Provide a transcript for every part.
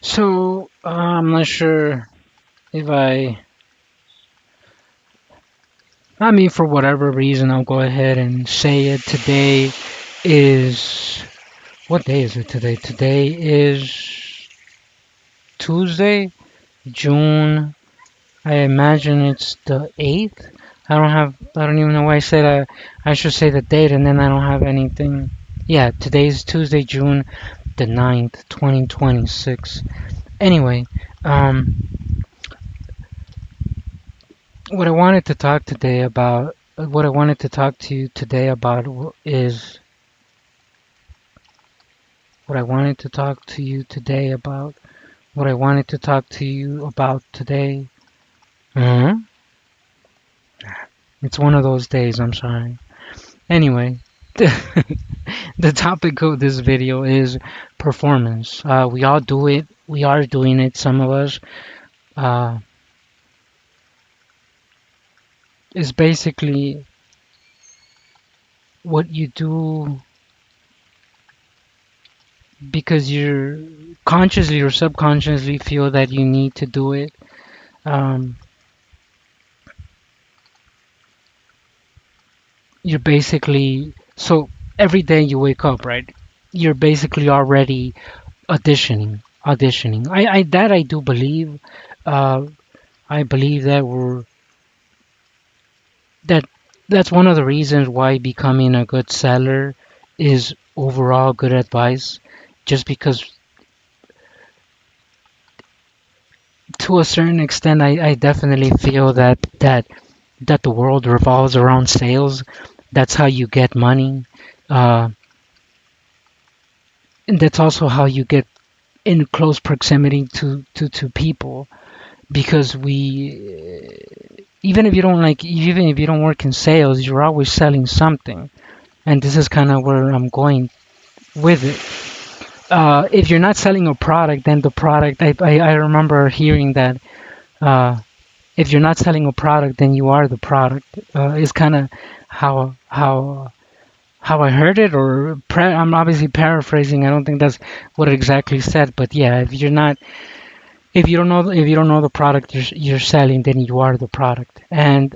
So I'm not sure if I mean, for whatever reason, I'll go ahead and say it. Today is, what day is it today? Today is Tuesday, June. I imagine it's the 8th. I don't even know why I said I should say the date and then I don't have anything. Yeah, today's Tuesday, June the 9th, 2026. Anyway, um, what I wanted to talk today about, what I wanted to talk to you today about is what I wanted to talk to you today about, what I wanted to talk to you about today. uh It's one of those days, I'm sorry. Anyway, the topic of this video is performance. We all do it. We are doing it. Some of us. Uh, is basically what you do because you're consciously or subconsciously feel that you need to do it. Um, you're basically so every day you wake up, right? You're basically already auditioning. I do believe. Uh, I believe that that's one of the reasons why becoming a good seller is overall good advice. Just because, to a certain extent, I definitely feel that the world revolves around sales. That's how you get money. Uh, and that's also how you get in close proximity to people. Because even if you don't work in sales, you're always selling something. And this is kind of where I'm going with it. If you're not selling a product, then the product, I remember hearing that if you're not selling a product, then you are the product. Is kind of how I heard it, or I'm obviously paraphrasing. I don't think that's what it exactly said, but yeah, if you don't know the product you're selling, then you are the product. And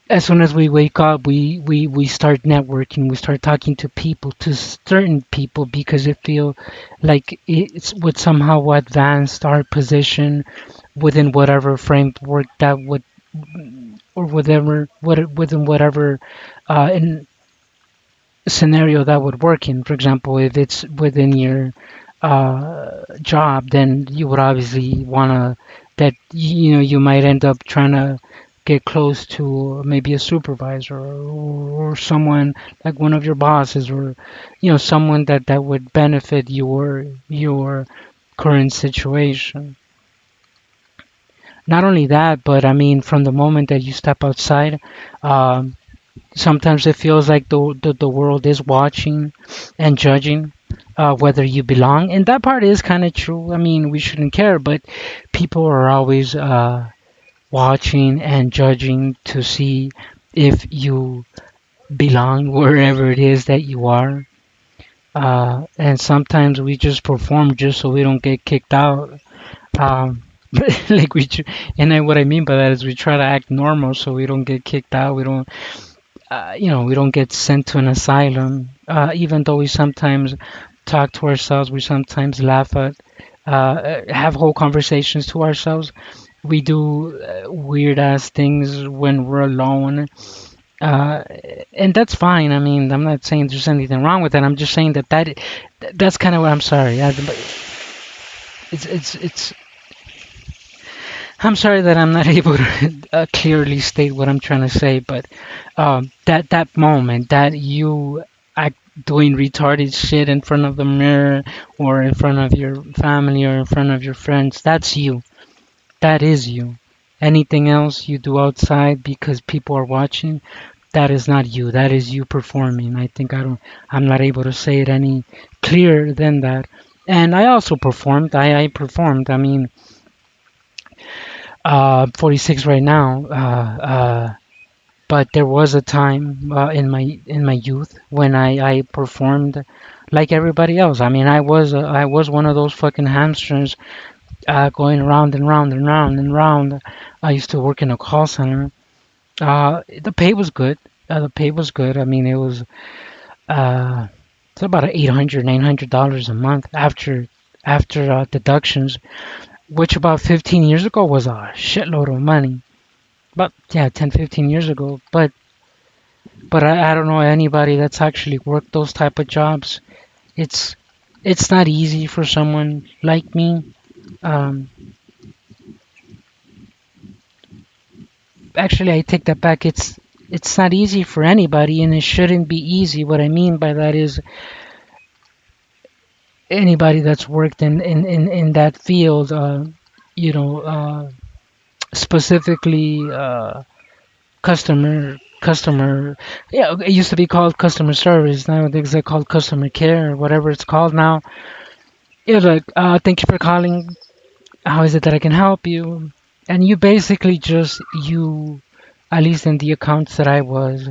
as soon as we wake up, we start networking, we start talking to people, to certain people, because it feel like it's would somehow advance our position within whatever framework that would, or within whatever in scenario that would work in. For example, if it's within your job, then you would obviously want to, that you might end up trying to get close to maybe a supervisor, or someone like one of your bosses, or someone that would benefit your current situation. Not only that, but I mean, from the moment that you step outside, um, sometimes it feels like the world is watching and judging whether you belong. And that part is kind of true. I mean, we shouldn't care, but people are always watching and judging to see if you belong wherever it is that you are. And sometimes we just perform just so we don't get kicked out. Um, like and then what I mean by that is we try to act normal so we don't get kicked out. We don't get sent to an asylum. Even though we sometimes talk to ourselves, we sometimes laugh at, have whole conversations to ourselves. We do weird ass things when we're alone, uh, and that's fine. I mean, I'm not saying there's anything wrong with that. I'm just saying that's kind of what I'm sorry. It's I'm sorry that I'm not able to clearly state what I'm trying to say, but that moment that you act doing retarded shit in front of the mirror, or in front of your family, or in front of your friends, that's you. That is you. Anything else you do outside because people are watching, that is not you. That is you performing. I'm not able to say it any clearer than that. And I also performed. I performed. I mean, 46 right now. But there was a time in my youth when I performed like everybody else. I mean, I was one of those fucking hamsters going round and round and round and round. I used to work in a call center. The pay was good. The pay was good. I mean, it was uh, it's about $800 a month after deductions, which about 15 years ago was a shitload of money. But yeah, 10, 15 years ago. But I don't know anybody that's actually worked those type of jobs. It's it's not easy for someone like me. Um, Actually, I take that back. It's not easy for anybody, and it shouldn't be easy. What I mean by that is anybody that's worked in that field, you know, specifically customer. Yeah, it used to be called customer service. Nowadays they're called customer care or whatever it's called now. Yeah, like thank you for calling. How is it that I can help you? And you basically just you, at least in the accounts that I was,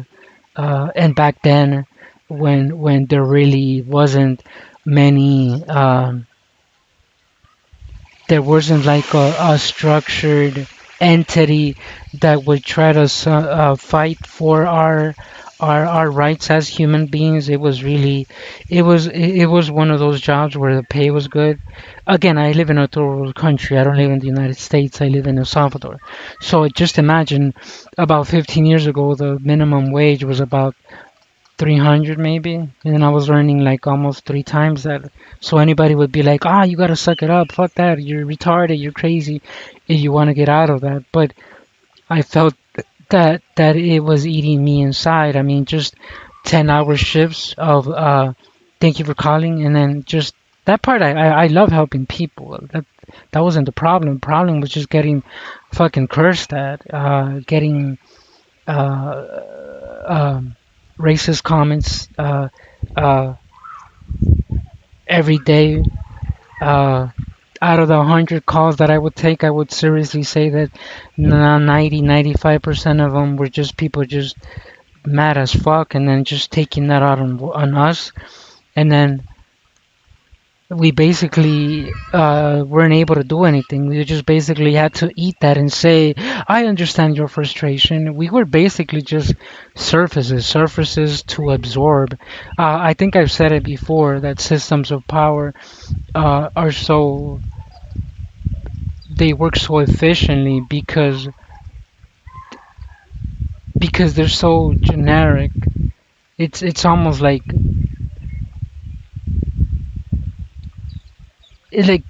and back then, when there really wasn't many, there wasn't like a structured entity that would try to fight for our rights as human beings. It was really, it was one of those jobs where the pay was good. Again, I live in a third world country. I don't live in the United States. I live in El Salvador. So just imagine, about 15 years ago, the minimum wage was about 300 maybe, and I was earning like almost three times that. So anybody would be like, ah, you gotta suck it up, fuck that, you're retarded, you're crazy, if you want to get out of that. But I felt that it was eating me inside. I mean, just 10-hour shifts of thank you for calling, and then just that part. I love helping people. That wasn't the problem. The problem was just getting fucking cursed at, getting um, racist comments uh, every day. Uh, Out of the 100 calls that I would take, I would seriously say that 95% of them were just people just mad as fuck, and then just taking that out on us. And then we basically weren't able to do anything. We just basically had to eat that and say, I understand your frustration. We were basically just surfaces to absorb. I think I've said it before that systems of power are so, they work so efficiently because they're so generic. It's almost like like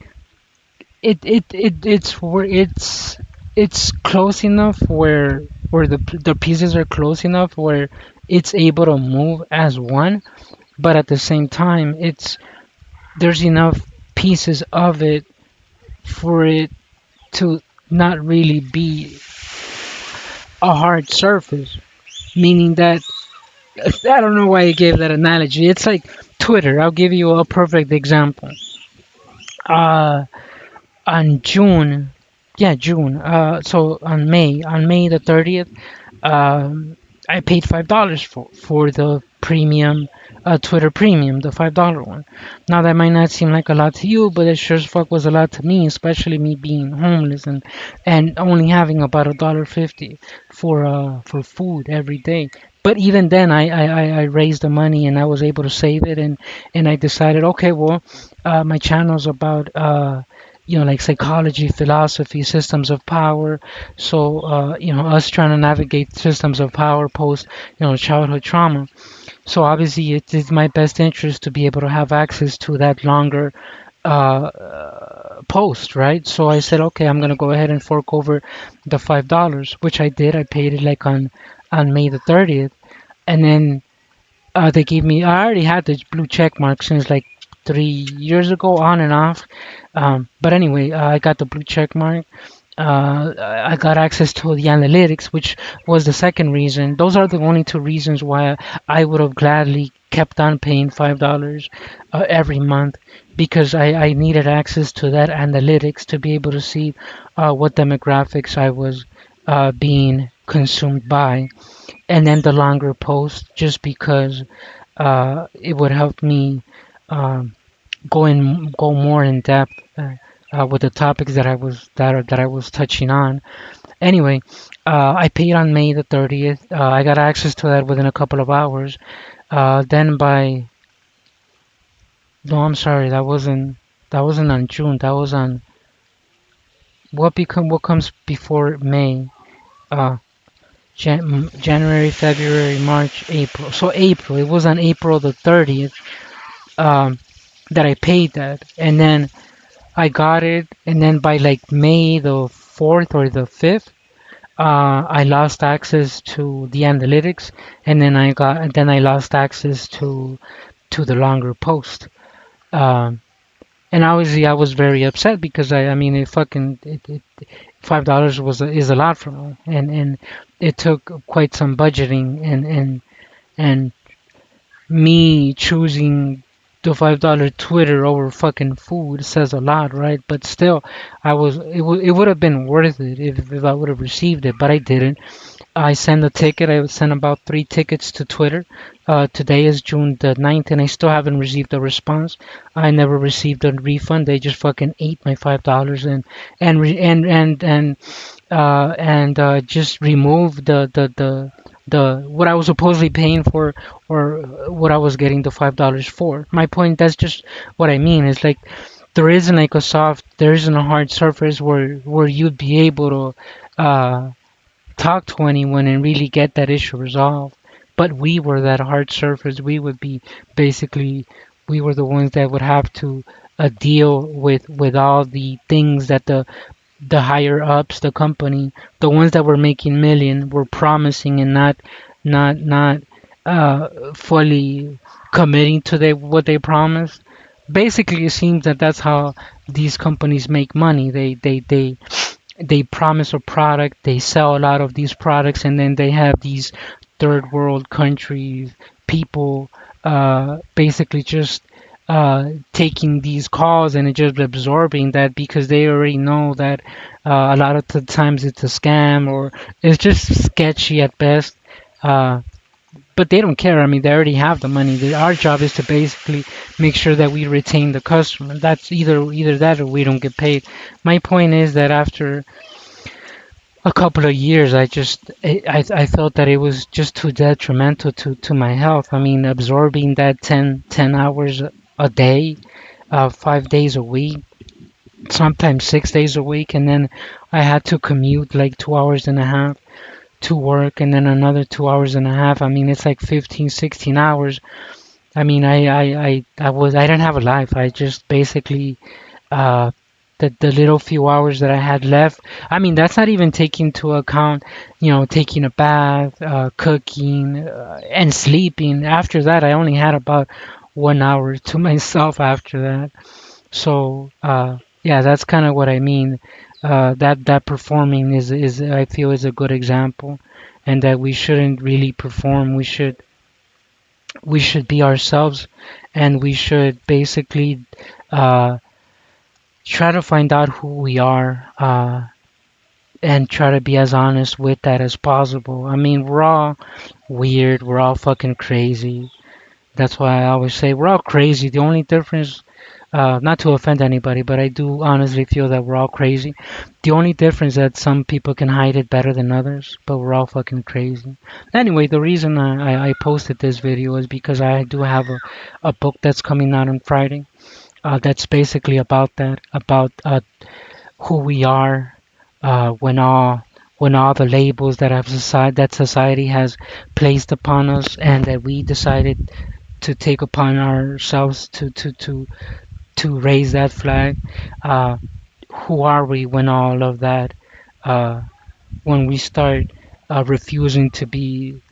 it's where it's close enough where the pieces are close enough where it's able to move as one, but at the same time it's there's enough pieces of it for it to not really be a hard surface, meaning that I don't know why I gave that analogy. It's like Twitter. I'll give you a perfect example. uh on June, yeah, June. So on May the 30th, I paid $5 for the premium, Twitter premium, the $5 one. Now that might not seem like a lot to you, but it sure as fuck was a lot to me, especially me being homeless and only having about $1.50 for food every day. But even then, I raised the money and I was able to save it, and I decided, okay, well, my channel's about like psychology, philosophy, systems of power. So us trying to navigate systems of power post childhood trauma. So obviously it is my best interest to be able to have access to that longer post, right? So I said, okay, I'm gonna go ahead and fork over the $5, which I did. I paid it like on May the 30th, and then they gave me. I already had the blue check mark since like 3 years ago, on and off. But anyway, I got the blue check mark. I got access to the analytics, which was the second reason. Those are the only two reasons why I would have gladly kept on paying $5 every month, because I needed access to that analytics to be able to see what demographics I was being consumed by, and then the longer post just because it would help me um, go more in depth with the topics that I was touching on. Anyway, I paid on May the 30th. I got access to that within a couple of hours. Then by No, I'm sorry, that wasn't on June. That was on what comes before May. Uh, January, February, March, April. So April. It was on April the 30th. Um, that I paid that, and then I got it, and then by like May the 4th or the 5th, I lost access to the analytics, and then I lost access to the longer post. Um, and obviously I was very upset because I mean it $5 is a lot for me, and it took quite some budgeting and me choosing the $5 Twitter over fucking food says a lot, right? But still, it would have been worth it if I would have received it, but I didn't. I sent a ticket. I sent about 3 tickets to Twitter. Today is June the 9th, and I still haven't received a response. I never received a refund. They just fucking ate my $5 and re- and just removed the what I was supposedly paying for, or what I was getting the $5 for. My point, that's just what I mean. Is like there isn't a hard surface where you'd be able to talk to anyone and really get that issue resolved. But we were that hard surface. We would be basically, we were the ones that would have to deal with all the things that the higher ups, the company, the ones that were making million, were promising and not fully committing to what they promised. Basically, it seems that that's how these companies make money. They promise a product, they sell a lot of these products, and then they have these third world countries, people basically just taking these calls and just absorbing that because they already know that a lot of the times it's a scam or it's just sketchy at best. Uh, but they don't care. I mean, they already have the money. Our job is to basically make sure that we retain the customer. That's either that or we don't get paid. My point is that after a couple of years, I felt that it was just too detrimental to my health. I mean, absorbing that 10 hours a day, 5 days a week, sometimes 6 days a week, and then I had to commute like 2 hours and a half to work, and then another 2 hours and a half. I mean, it's like 15, 16 hours. I mean, I didn't have a life. I just basically uh, the little few hours that I had left. I mean, that's not even taking into account, taking a bath, cooking, and sleeping. After that, I only had about 1 hour to myself after that. So, yeah, that's kind of what I mean. That performing is I feel is a good example, and that we shouldn't really perform. We should be ourselves, and we should basically uh, try to find out who we are, and try to be as honest with that as possible. I mean, we're all weird, we're all fucking crazy. That's why I always say we're all crazy. The only difference, not to offend anybody, but I do honestly feel that we're all crazy. The only difference that some people can hide it better than others, but we're all fucking crazy. Anyway, the reason I posted this video is because I do have a book that's coming out on Friday. That's basically about that, about who we are, when all the labels that society has placed upon us, and that we decided to take upon ourselves to raise that flag. Uh, who are we when all of that? Uh, when we start refusing to be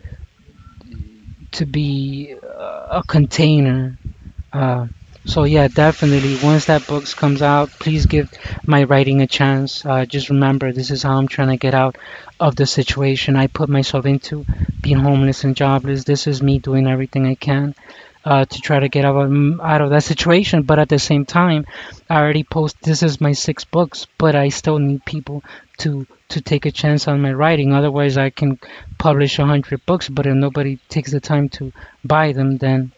a container. Uh, so yeah, definitely. Once that book comes out, please give my writing a chance. Just remember, this is how I'm trying to get out of the situation I put myself into, being homeless and jobless. This is me doing everything I can to try to get out of that situation. But at the same time, I already post. This is my 6 books, but I still need people to take a chance on my writing. Otherwise, I can publish 100 books, but if nobody takes the time to buy them, then